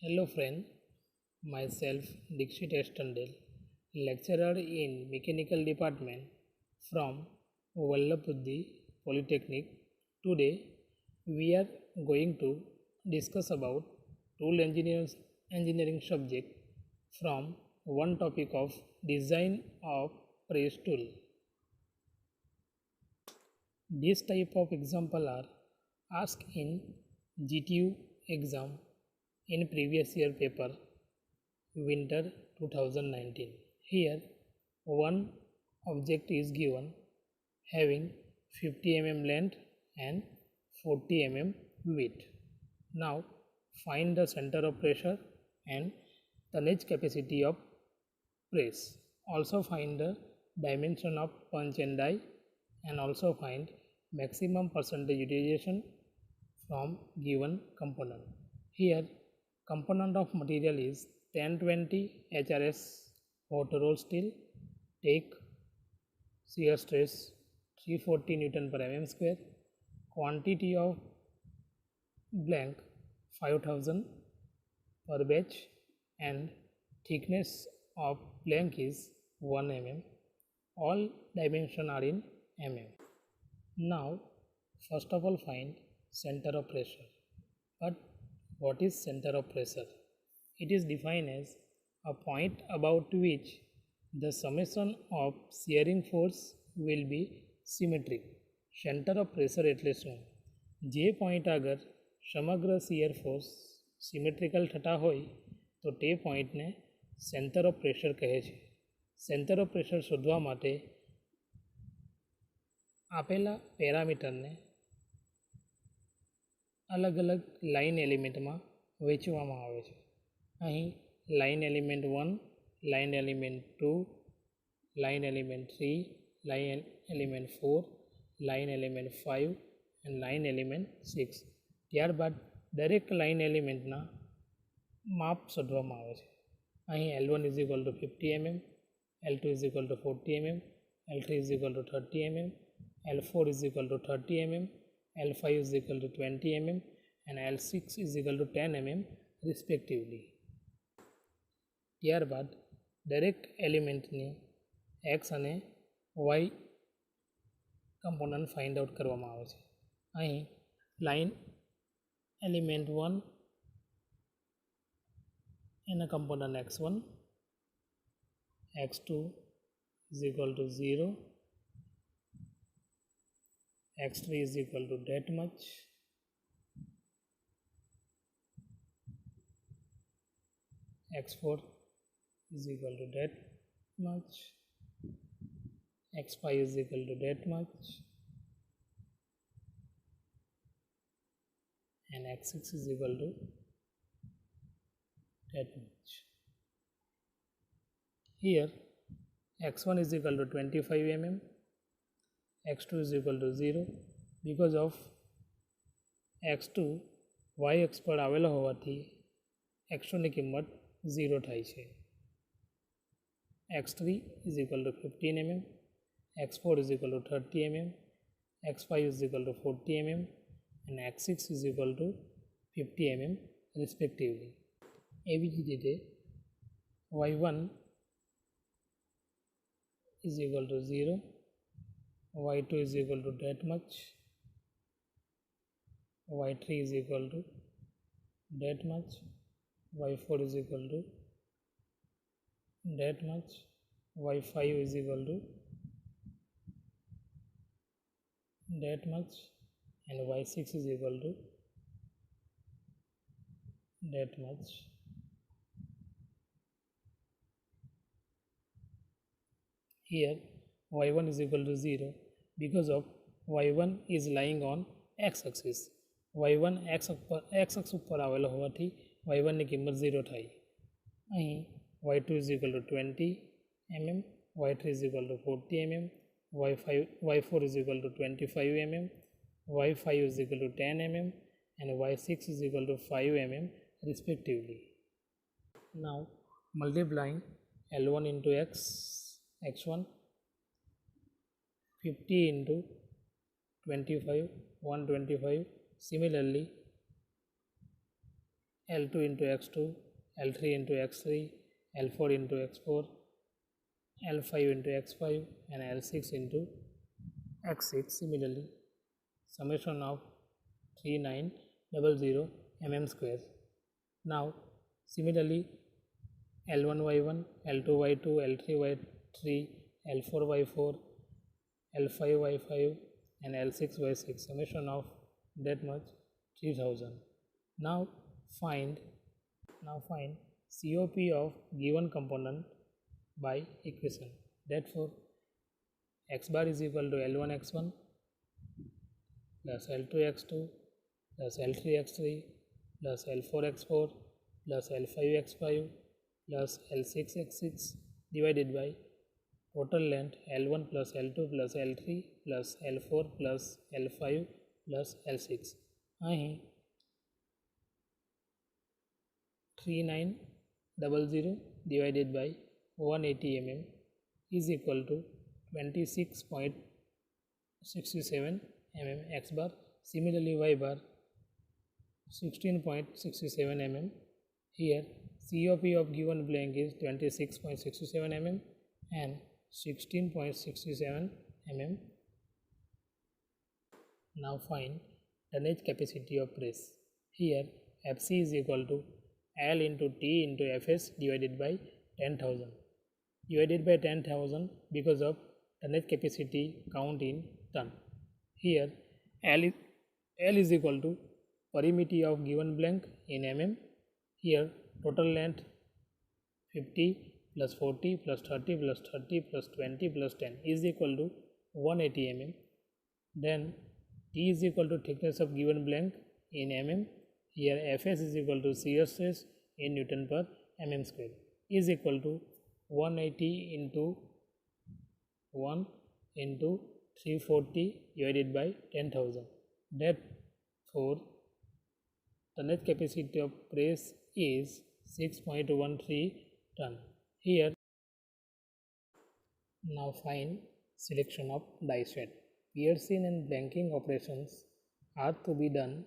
Hello friend, myself Dikshit Estandel, lecturer in Mechanical Department from Vallabhbudhi Polytechnic. Today we are going to discuss about engineering subject from one topic of design of press tool. This type of example are asked in GTU exam in previous year paper winter 2019. Here one object is given having 50 mm length and 40 mm width. Now find the center of pressure and tonnage capacity of press. Also find the dimension of punch and die, and also find maximum percentage utilization from given component. Here component of material is 1020 HRS hot roll steel. Take shear stress 340 Newton per mm square. Quantity of blank 5000 per batch, and thickness of blank is 1 mm. All dimensions are in mm. Now first of all find center of pressure. But what is center of pressure? It is defined as a point about which the summation of shearing force will be symmetric. Centre of pressure એટલે શું? જે point આગળ સમગ્ર shear force symmetrical થતા હોય તો તે પોઈન્ટને સેન્ટર ઓફ પ્રેશર કહે છે. સેન્ટર ઓફ પ્રેશર શોધવા માટે આપેલા પેરામીટરને અલગ અલગ લાઇન એલિમેન્ટમાં વહેંચવામાં આવે છે. અહીં line element 1, line element 2, line element 3, line element 4, line element 5 અને લાઇન એલિમેન્ટ 6. ત્યારબાદ દરેક લાઇન એલિમેન્ટના માપ શોધવામાં આવે છે. અહીં L1 is equal to 50 mm, L2 is equal to 40 mm, L3 is equal to 30 mm, L4 is equal to 30 mm, L5 is equal to 20 mm and L6 is equal to 10 mm respectively. ત્યારબાદ દરેક એલિમેન્ટની x અને y component find out કરવામાં આવે છે. અહીં line element 1 એના component x1, x2 is equal to 0, x3 is equal to that much, x4 is equal to that much, x5 is equal to that much, and x6 is equal to that much. Here x1 is equal to 25 mm, x2 is equal to 0. because of x2 y અક્ષ પર આવેલો હોવાથી x2 ની કિંમત 0 થાય છે. x3 is equal to 15 mm, x4 is equal to 30 mm, x5 is equal to 40 mm and x6 is equal to 50 mm respectively. એવી જ રીતે y1 is equal to 0, y2 is equal to that much, y3 is equal to that much, y4 is equal to that much, y5 is equal to that much and y6 is equal to that much. Here y1 is equal to 0 because of y1 is lying on x axis. y1 x અક્ષ ઉપર આવેલો હોવાથી y1 ની કિંમત 0 થાય. અહીં y2 is equal to 20 mm, y3 is equal to 40 mm, y4 is equal to 25 mm, y5 is equal to 10 mm and y6 is equal to 5 mm respectively. Now multiplying L1 into x1, 50 into 25, 125. Similarly L2 into x2, L3 into x3, L4 into x4, L5 into x5 and L6 into x6. Similarly, summation of 3900 mm square. Now similarly, L1y1, L2y2, L3y3, L4y4, L5y5 and L6y6, summation of that much 3000. Now find COP of given component by equation. Therefore, x bar is equal to L1 x1 plus L2 x2 plus L3 x3 plus L4 x4 plus L5 x5 plus L6 x6 divided by total length L1 plus L2 plus L3 plus L4 plus L5 plus L6. અહીં 3900 divided by 180 mm is equal to 26.67 mm x bar. Similarly, y bar 16.67 mm. Here COP of given blank is 26.67 mm and 16.67 mm. Now find tonnage capacity of press. Here FC is equal to L into T into Fs divided by 10,000. Divided by 10,000 because of tonnage capacity count in ton. Here L is equal to perimeter of given blank in mm. Here total length 50 plus 40 plus 30 plus 30 plus 20 plus 10 is equal to 180 mm. Then T is equal to thickness of given blank in mm. Here Fs is equal to shear stress in Newton per mm square is equal to 180 into 1 into 340 divided by 10,000. Therefore, tonnage capacity of press is 6.13 ton. Here, now find selection of die set. Piercing and blanking operations are to be done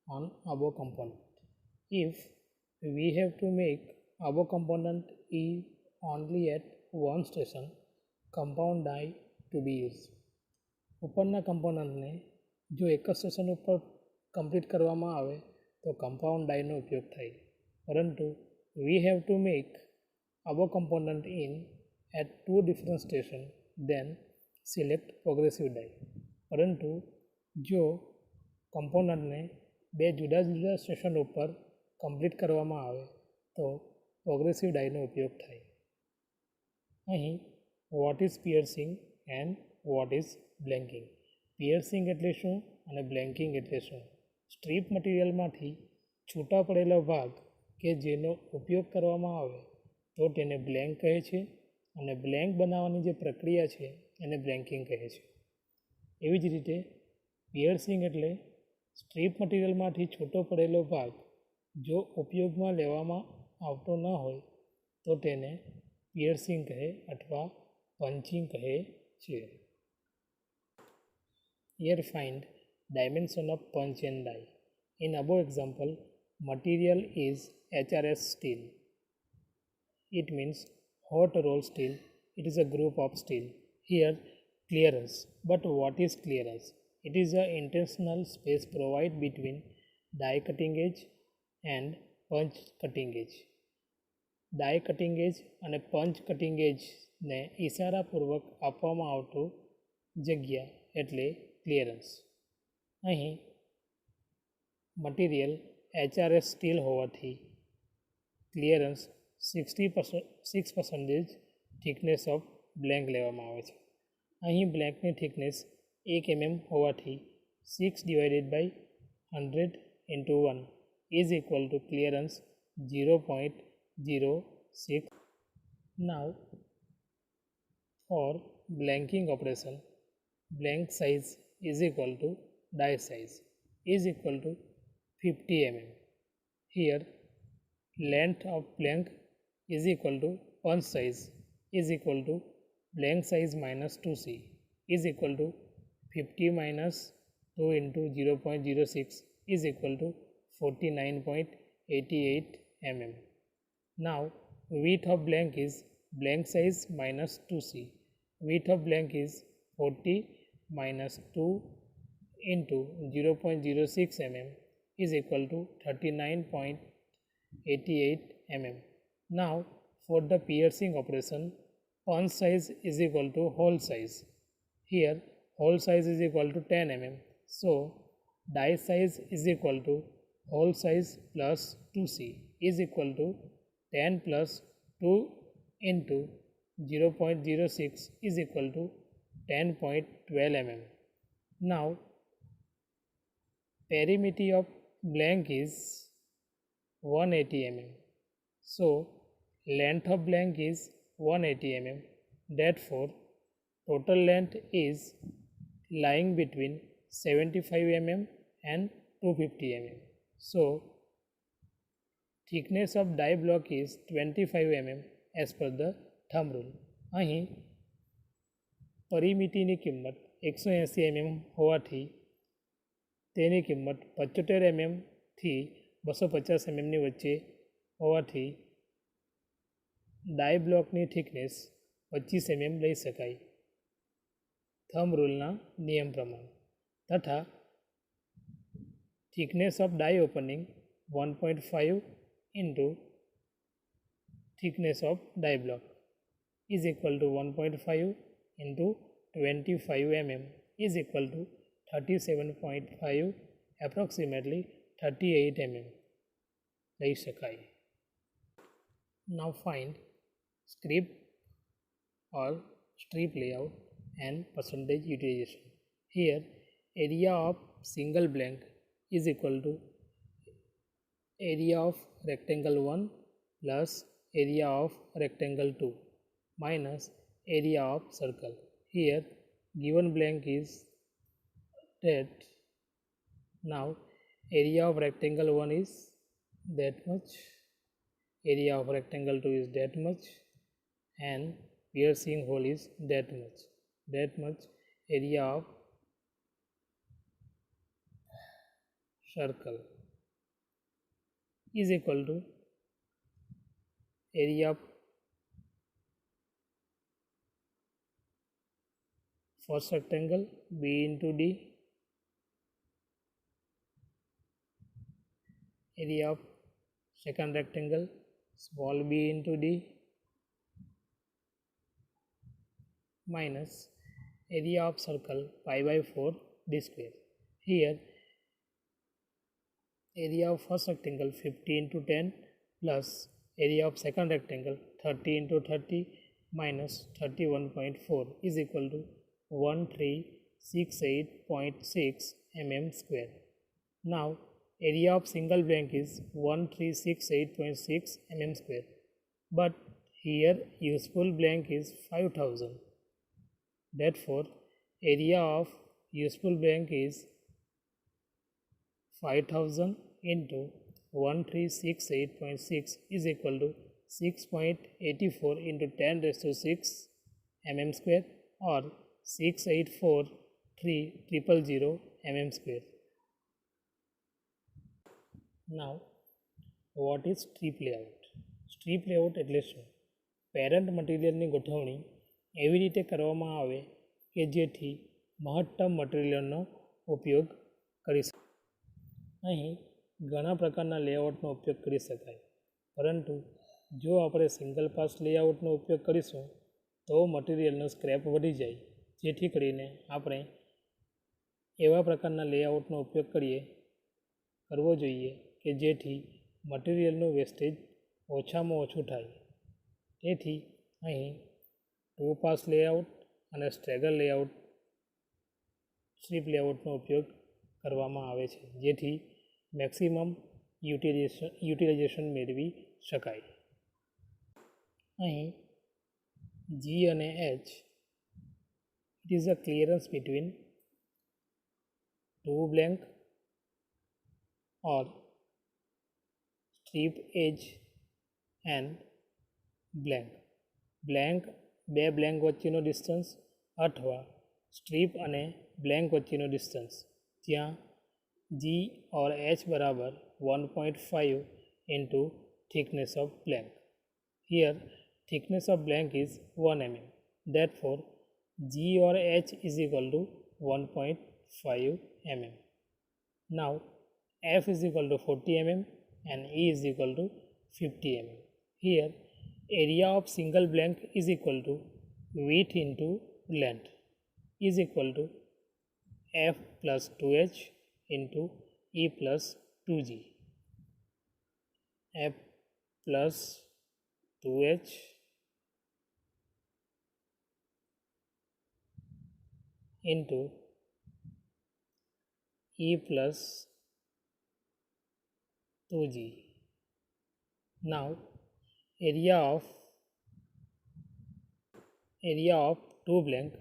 on above component. If we have to make above component is only at one station, compound die to be used. ઉપરના કમ્પોનન્ટને જો એક જ station ઉપર complete કરવામાં આવે તો compound ડાયનો ઉપયોગ થાય. પરંતુ we have to make above component in at two different station, then select progressive die. પરંતુ જો કમ્પોનન્ટને બે જુદા જુદા સ્ટેશન ઉપર કમ્પ્લીટ કરવામાં આવે તો પ્રોગ્રેસિવ ડાયનો ઉપયોગ થાય. અહીં what is piercing and what is blanking. Piercing એટલે શું અને બ્લેન્કિંગ એટલે શું? સ્ટ્રીપ મટીરિયલમાંથી છૂટા પડેલો ભાગ કે જેનો ઉપયોગ કરવામાં આવે તો તેને બ્લેન્ક કહે છે અને બ્લેન્ક બનાવવાની જે પ્રક્રિયા છે એને બ્લેન્કિંગ કહે છે. એવી જ રીતે પિયર્સિંગ એટલે સ્ટ્રીપ મટીરિયલમાંથી છૂટો પડેલો ભાગ જો ઉપયોગમાં લેવામાં આવતો ન હોય તો તેને પિયર્સિંગ કહે અથવા પંચિંગ કહે છે. Here find dimension of punch and die. In above example, material is HRS steel. It means hot roll steel. It is a group of steel. Here clearance. But what is clearance? It is a intentional space provided between die cutting edge and punch cutting edge. Die cutting edge અને punch cutting edge ને ઇશારાપૂર્વક આપવામાં આવતું જગ્યા એટલે clearance. અહીં material HRS steel હોવાથી clearance 6% thickness of blank લેવામાં આવે છે. અહીં બ્લેન્કની થિકનેસ 1 mm હોવાથી 6 divided by 100 into 1 is equal to clearance 0.06. Now for blanking operation, blank size is equal to die size is equal to 50 mm. Here length of blank is equal to punch size is equal to blank size minus 2c is equal to 50 minus 2 into 0.06 is equal to 49.8 88 mm. Now width of blank is blank size minus 2c. Width of blank is 40 minus 2 into 0.06 mm is equal to 39.88 mm. Now for the piercing operation, punch size is equal to hole size. Here hole size is equal to 10 mm. So die size is equal to hole size plus 2c is equal to 10 plus 2 into 0.06 is equal to 10.12 mm. Now perimeter of blank is 180 mm. So length of blank is 180 mm. Therefore total length is lying between 75 mm and 250 mm. So thickness of die block is 25 mm as per the thumb rule. અહીં પરિમિતિની કિંમત 180 mm હોવાથી તેની કિંમત 75 mm થી 250 mm ની વચ્ચે હોવાથી ડાય બ્લોકની થિકનેસ 25 mm લઈ શકાય થંબ રૂલના નિયમ પ્રમાણે તથા thickness of die opening 1.5 into thickness of die block is equal to 1.5 into 25 mm is equal to 37.5 approximately 38 mm લઈ શકાય. Now find script or strip layout and percentage utilization. Here area of single blank is equal to area of rectangle 1 plus area of rectangle 2 minus area of circle. Here given blank is that. Now area of rectangle 1 is that much, area of rectangle 2 is that much, and piercing hole is that much. That much area of circle is equal to area of first rectangle b into d, area of second rectangle small b into d, minus area of circle pi by 4 d square. Here area of first rectangle 50 into 10 plus area of second rectangle 30 into 30 minus 31.4 is equal to 1368.6 mm square. Now area of single blank is 1368.6 mm square, but here useful blank is 5000. Therefore area of useful blank is 5000 into 1368.6 is equal to 6.84 into 10 raised to 6 mm square or 684,300 mm square. Now what is strip layout? Strip layout એટલે શું? Parent મટીરિયલની ગોઠવણી એવી રીતે કરવામાં આવે કે જેથી મહત્તમ મટીરિયલનો ઉપયોગ કરી શકાય. અહીં ઘણા પ્રકારના લેઆઉટનો ઉપયોગ કરી શકાય, પરંતુ જો આપણે સિંગલ પાસ લેઆઉટનો ઉપયોગ કરીશું તો મટીરિયલનો સ્ક્રેપ વધી જાય, જેથી કરીને આપણે એવા પ્રકારના લેઆઉટનો ઉપયોગ કરવો જોઈએ કે જેથી મટીરિયલનું વેસ્ટેજ ઓછામાં ઓછું થાય. તેથી અહીં 2 પાસ લેઆઉટ અને સ્ટ્રેગર લેઆઉટ સ્ટ્રીપ લેઆઉટનો ઉપયોગ કરવામાં આવે છે, જેથી મેક્સિમમ યુટિલાઇઝેશન મેળવી શકાય. અહીં G અને H it is a clearance between two blank or strip edge and blank. Blank બે blank વચ્ચેનો ડિસ્ટન્સ અથવા સ્ટ્રીપ અને blank વચ્ચેનો ડિસ્ટન્સ જ્યાં G or H બરાબર 1.5 into thickness of blank. Here thickness of blank is 1 mm. Therefore, G or H is equal to 1.5 mm. Now, F is equal to 40 mm and E is equal to 50 mm. Here, area of single blank is equal to width into length is equal to F plus 2H into E plus 2G. F plus 2H into E plus 2G. Now, area of two blank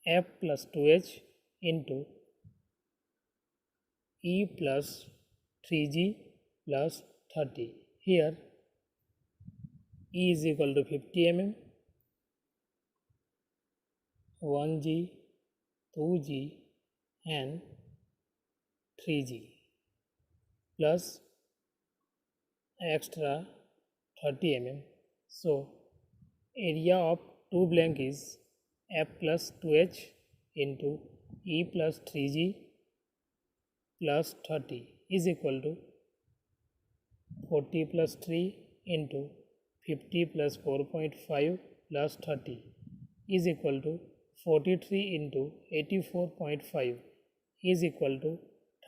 F plus 2H into E plus 3G plus 30. Here E is equal to 50 mm, 1G, 2G and 3G plus extra 30 mm. So, area of two blank is F plus 2H into E plus 3G plus 30 is equal to 40 plus 3 into 50 plus 4.5 plus 30 is equal to 43 into 84.5 is equal to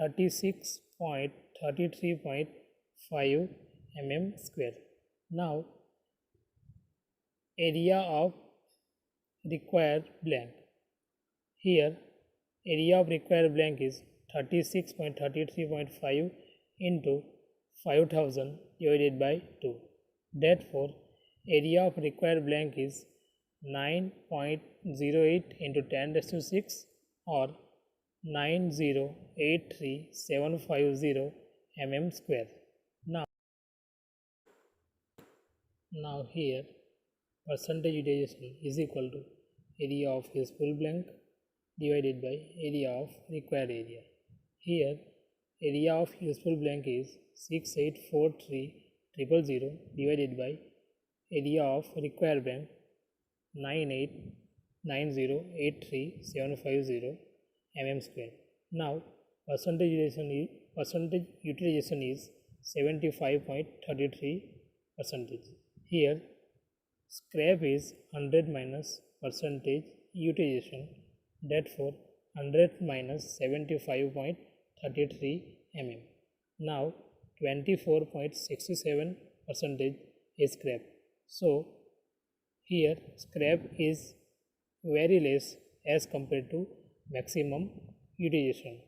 36.33.5 mm square. Now, area of required blank. Here, area of required blank is 36.33.5 into 5000 divided by 2. Therefore, area of required blank is 9.08 into 10 raised to 6 or 9083750 mm square. Now here percentage utilization is equal to area of useful blank divided by area of required area. Here area of useful blank is 6843,000 divided by area of required blank 989083750 mm square. Now percentage utilization is 75.33%. Here scrap is 100 minus percentage utilization, therefore 100 minus 75.33 mm. Now 24.67% is scrap. So here scrap is very less as compared to maximum utilization.